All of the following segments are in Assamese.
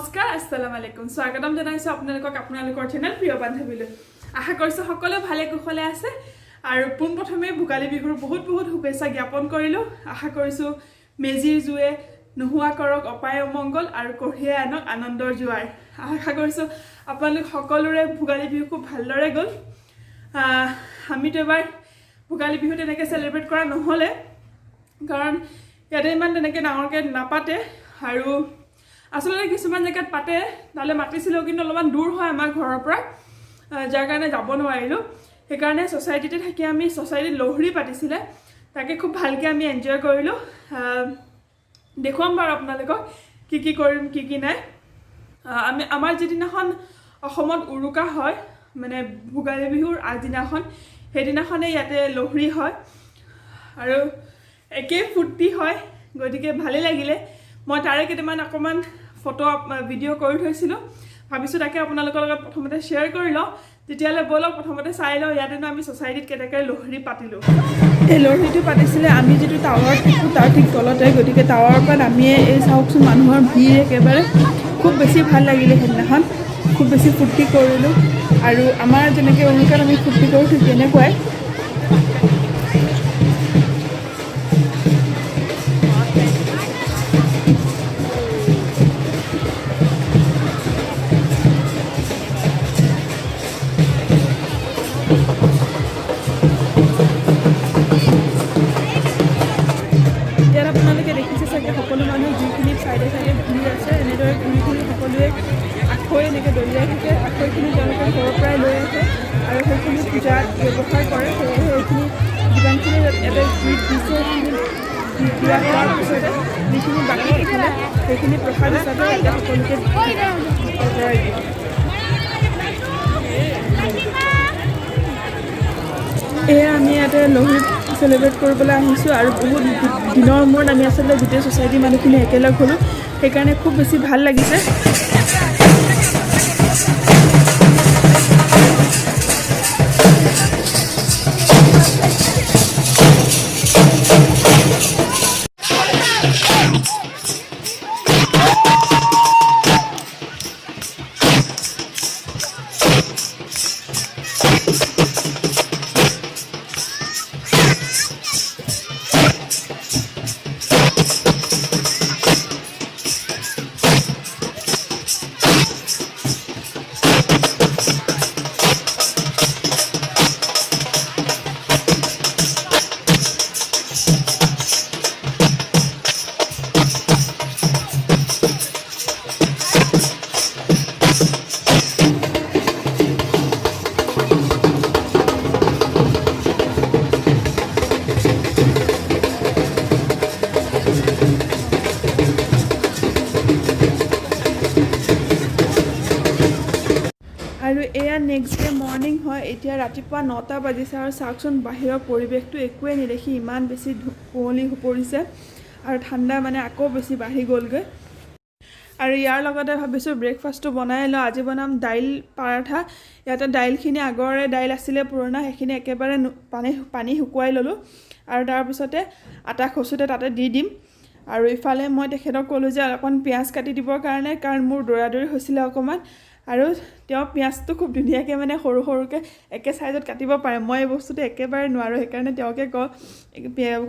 নমস্কাৰ আসসালামু আলাইকুম স্বাগতম জনাইছো আপোনালোকৰ চেনেল প্ৰিয় বান্ধৱীলৈ আশা কৰিছো সকলো ভালে কুশলে আছে আৰু পোনপ্ৰথমে ভোগালী বিহুৰ বহুত শুভেচ্ছা জ্ঞাপন কৰিলো আশা কৰিছো মেজিৰ জুয়ে নোহোৱা কৰক অপায় অমংগল আৰু কঢ়িয়াই আনক আনন্দৰ জুৱাৰ আশা কৰিছো আপোনালোক সকলোৰে ভোগালী বিহু খুব ভালদৰে গ'ল আমিতো এবাৰ ভোগালী বিহু তেনেকৈ সেলিব্ৰেট কৰা নহলে কাৰণ ইয়াতে ইমান তেনেকৈ ডাঙৰকৈ নাপাতে আৰু আসলে কিছুমান জায়গাত পাতে তালে মাতিছিল কিন্তু অলপমান দূৰ হয় আমাৰ ঘৰৰ পৰা যাৰ কাৰণে যাব নোৱাৰিলো সেইকাৰণে সোসাইটিতে থাকি আমি সোসাইটিত লোহৰি পাতিছিলে তাকে খুব ভালকৈ আমি এনজয় কৰিলো দেখুৱাম বাৰু আপোনালোকক কি কৰিম কি নাই আমি আমাৰ যেদিনাখন অসমত উৰুকা হয় মানে ভোগালী বিহুৰ আগদিনাখন সেইদিনাখনে ইয়াতে লোহৰি হয় আৰু একে ফুৰ্তি হয় গতিকে ভালে লাগিলে মই তাৰে কেইটামান অকমান ফটো ভিডিও কৰি থৈছিলো ভাবিছো তাকে আপোনালোকৰ লগত প্ৰথমতে শেয়াৰ কৰি লওঁ তেতিয়ালে বলক প্ৰথমতে চাই লওঁ ইয়াতে আমি সোসাইটিত কেনেকৈ লোহৰি পাতিলো এই লোহৰিটো পাতিছিলে আমি যেটো টাৱাৰ থাকো তাৰ ঠিক তলতে গতিকে টাৱাৰৰ পৰা আমি এই চাওকচোন মানুহৰ ভিৰ একেবাৰে খুব বেছি ভাল লাগিলে সেইদিনাখন খুব বেছি ফূৰ্তি কৰিলো আৰু আমাৰ যেনেকৈ উৰুকাত আমি ফূৰ্তি কৰো ঠিক তেনেকুৱাই সকলো মানুহ যিখিনি চাইডে চাইডে ঘূৰি আছে এনেদৰে ঘূৰি সকলোৱে আখৈ এনেকৈ দলিয়াই থাকে আখৈখিনি তেওঁলোকে ঘৰৰ পৰাই লৈ আছে আৰু সেইখিনি পূজাত ব্যৱহাৰ কৰে সেয়েহে এইখিনি যিমানখিনি এটা গীত দিছে সেইখিনি দিয়া হোৱাৰ পিছতে যিখিনি বাকী থাকিলে সেইখিনি প্ৰসাদ হিচাপে এতিয়া সকলোকে আঁতৰাই দিয়ে এয়া আমি ইয়াতে লোহৰি সেলিব্ৰেট কৰিবলৈ আহিছোঁ আৰু বহুত দিনৰ মূৰত আমি আচলতে গোটেই সোসাইটিৰ মানুহখিনি একেলগ হ'লোঁ সেইকাৰণে খুব বেছি ভাল লাগিছে আৰু এয়া নেক্সট ডে মৰ্নিং হয় এতিয়া ৰাতিপুৱা 9টা বাজিছে আৰু চাওকচোন বাহিৰৰ পৰিৱেশটো একোৱে নেদেখি ইমান বেছি কুঁৱলী পৰিছে আৰু ঠাণ্ডা মানে আকৌ বেছি বাঢ়ি গ'লগৈ আৰু ইয়াৰ লগতে ভাবিছোঁ ব্ৰেকফাষ্টটো বনাই লওঁ আজি বনাম দাইল পাৰাঠা ইয়াতে দাইলখিনি আগৰে দাইল আছিলে পুৰণা সেইখিনি একেবাৰে পানী শুকুৱাই ল'লোঁ আৰু তাৰপিছতে আটা খচুতে তাতে দি দিম আৰু ইফালে মই তেখেতক ক'লোঁ যে অকণ পিঁয়াজ কাটি দিবৰ কাৰণে কাৰণ মোৰ দৌৰাদৌৰি হৈছিলে অকণমান আৰু তেওঁ পিঁয়াজটো খুব ধুনীয়াকৈ মানে সৰুকৈ একে চাইজত কাটিব পাৰে মই এই বস্তুটো একেবাৰে নোৱাৰোঁ সেইকাৰণে তেওঁকে কওঁ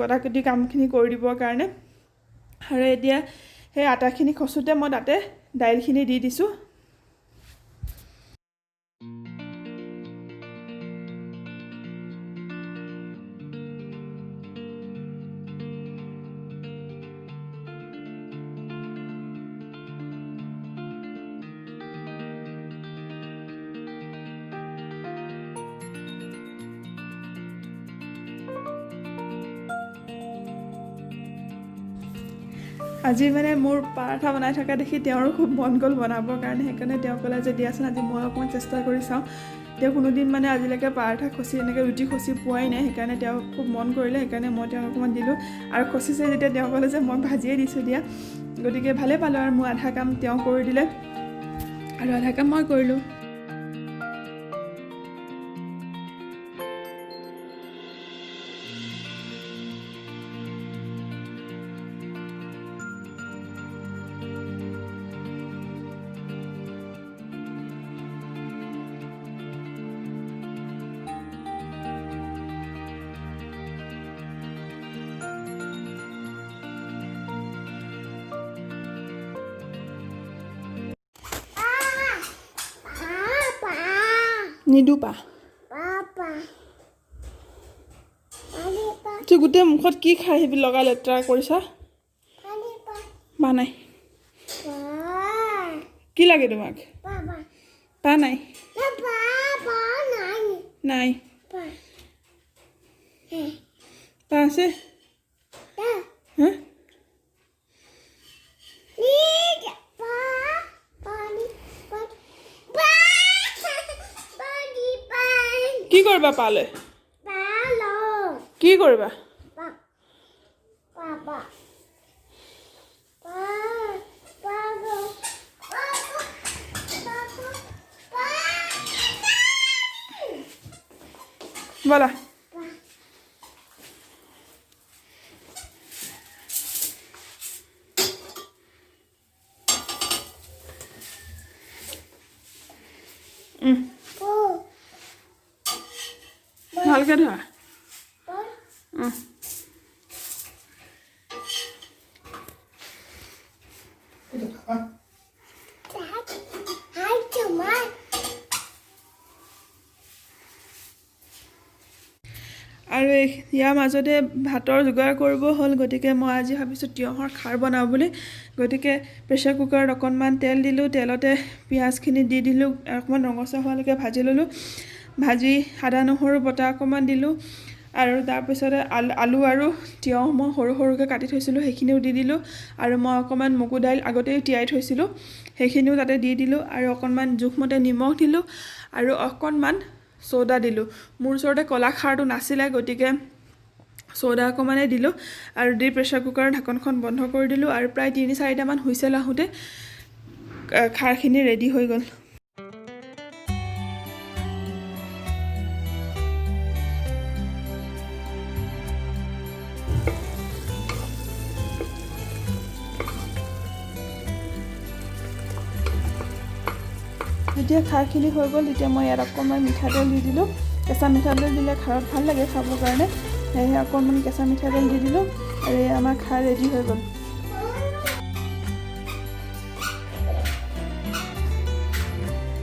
কটাকটি কামখিনি কৰি দিবৰ কাৰণে আৰু এতিয়া সেই আটাখিনি খচুতে মই তাতে দাইলখিনি দি দিছোঁ আজি মানে মোৰ পাৰাঠা বনাই থকা দেখি তেওঁৰো খুব মন গ'ল বনাবৰ কাৰণে সেইকাৰণে তেওঁ ক'লে যে দিয়াচোন আজি মই অকণমান চেষ্টা কৰি চাওঁ তেওঁ কোনোদিন মানে আজিলৈকে পাৰাঠা খচি এনেকৈ ৰুটি খচি পোৱাই নাই সেইকাৰণে তেওঁ খুব মন কৰিলে সেইকাৰণে মই তেওঁক অকণমান দিলোঁ আৰু খচিছে যেতিয়া তেওঁ ক'লে যে মই ভাজিয়ে দিছোঁ দিয়া গতিকে ভালে পালোঁ আৰু মোৰ আধা কাম তেওঁ কৰি দিলে আৰু আধা কাম মই কৰিলোঁ নিদু পা তুই গোটেই মুখত কি খাই আহিবি লগাই লেতেৰা কৰিছা পা নাই কি লাগে তোমাক পা নাই নাই পা আছে হা কি কৰিবা পালে কি কৰিবা বলা ভালকে ধৰা আৰু ইয়াৰ মাজতে ভাতৰ যোগাৰ কৰিব হ'ল গতিকে মই আজি ভাবিছোঁ তিয়ঁহৰ খাৰ বনাওঁ বুলি গতিকে প্ৰেছাৰ কুকাৰত অকণমান তেল দিলোঁ তেলতে পিঁয়াজখিনি দি দিলোঁ অকণমান ৰঙচুৱা হোৱালৈকে ভাজি ল'লোঁ ভাজি আদা নহৰু বটা অকণমান দিলোঁ আৰু তাৰপিছতে আলু আৰু তিয়ঁহ মই সৰু সৰুকৈ কাটি থৈছিলোঁ সেইখিনিও দি দিলোঁ আৰু মই অকণমান মগু দাইল আগতেই তিয়াই থৈছিলোঁ সেইখিনিও তাতে দি দিলোঁ আৰু অকণমান জোখমতে নিমখ দিলোঁ আৰু অকণমান চ'দা দিলোঁ মোৰ ওচৰতে কলা খাৰটো নাছিলে গতিকে চ'দা অকণমানে দিলোঁ আৰু দি প্ৰেছাৰ কুকাৰৰ ঢাকনখন বন্ধ কৰি দিলোঁ আৰু প্ৰায় 3-4টামান হুইচেল আহোঁতে খাৰখিনি ৰেডি হৈ গ'ল যেতিয়া খাৰখিনি হৈ গ'ল তেতিয়া মই ইয়াত অকণমান মিঠাতেল দি দিলোঁ কেঁচা মিঠাতেল দিলে খাৰত ভাল লাগে খাবৰ কাৰণে সেয়েহে অকণমান কেঁচা মিঠাতেল দি দিলোঁ আৰু এই আমাৰ খাৰ ৰেডি হৈ গ'ল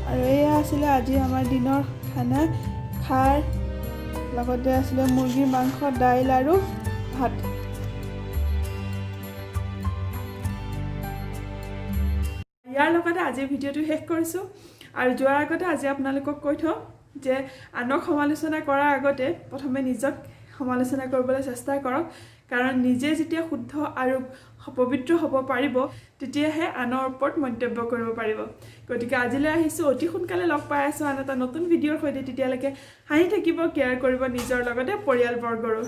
আৰু এয়া আছিলে আজি আমাৰ দিনৰ খানা খাৰ লগতে আছিলে মুৰ্গীৰ মাংস দাইল আৰু ভাত ইয়াৰ লগতে আজিৰ ভিডিঅ'টো শেষ কৰিছোঁ আৰু যোৱাৰ আগতে আজি আপোনালোকক কৈ থওঁ যে আনক সমালোচনা কৰাৰ আগতে প্ৰথমে নিজক সমালোচনা কৰিবলৈ চেষ্টা কৰক কাৰণ নিজে যেতিয়া শুদ্ধ আৰু পবিত্ৰ হ'ব পাৰিব তেতিয়াহে আনৰ ওপৰত মন্তব্য কৰিব পাৰিব গতিকে আজিলৈ আহিছোঁ অতি সোনকালে লগ পাই আছোঁ আন এটা নতুন ভিডিঅ'ৰ সৈতে তেতিয়ালৈকে হাঁহি থাকিব কেয়াৰ কৰিব নিজৰ লগতে পৰিয়ালবৰ্গৰো